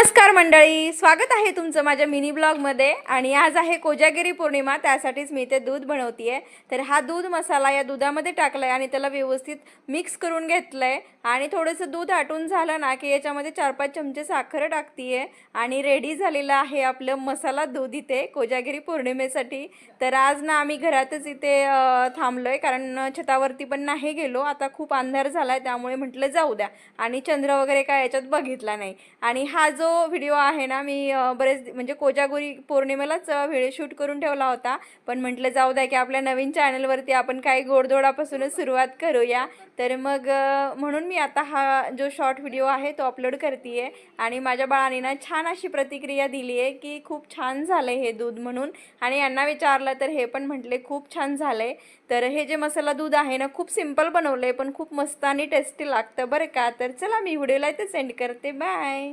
नमस्कार मंडळी, स्वागत आहे तुमचं माझ्या मिनी ब्लॉगमध्ये. आणि आज आहे कोजागिरी पौर्णिमा, त्यासाठीच मी इथे दूध बनवतीये. तर हा दूध मसाला या दुधामध्ये टाकलाय आणि त्याला व्यवस्थित मिक्स करून घेतलंय. आणि थोडंसं दूध आटून झालं ना की याच्यामध्ये 4-5 चमचे साखर टाकतीये आणि रेडी झालेलं आहे आपलं मसाला दूध इथे कोजागिरी पौर्णिमेसाठी. तर आज ना आम्ही घरातच इथे थांबलोय, कारण छतावरती पण नाही गेलो. आता खूप अंधार झालाय, त्यामुळे म्हटलं जाऊ द्या. आणि चंद्र वगैरे काय याच्यात बघितला नाही. आणि हा जो व्हिडिओ आहे ना, मी बरेच म्हणजे कोजागिरी पौर्णिमेलाच व्हिडिओ शूट करून ठेवला होता. पण म्हटलं जाऊ द्या की आपल्या नवीन चॅनलवरती आपण काही गोडधोडापासूनच सुरुवात करूया. तर मग म्हणून मी आता हा जो शॉर्ट व्हिडिओ आहे तो अपलोड करते. आणि माझ्या बाळाने ना छान अशी प्रतिक्रिया दिली आहे की खूप छान झालं हे दूध म्हणून. आणि यांना विचारलं तर हे पण म्हटले खूप छान झालं आहे. तर हे जे मसाला दूध आहे ना, खूप सिंपल बनवलं आहे, पण खूप मस्त आणि टेस्टी लागतं बरं का. तर चला मी व्हिडिओला इथे सेंड करते. बाय.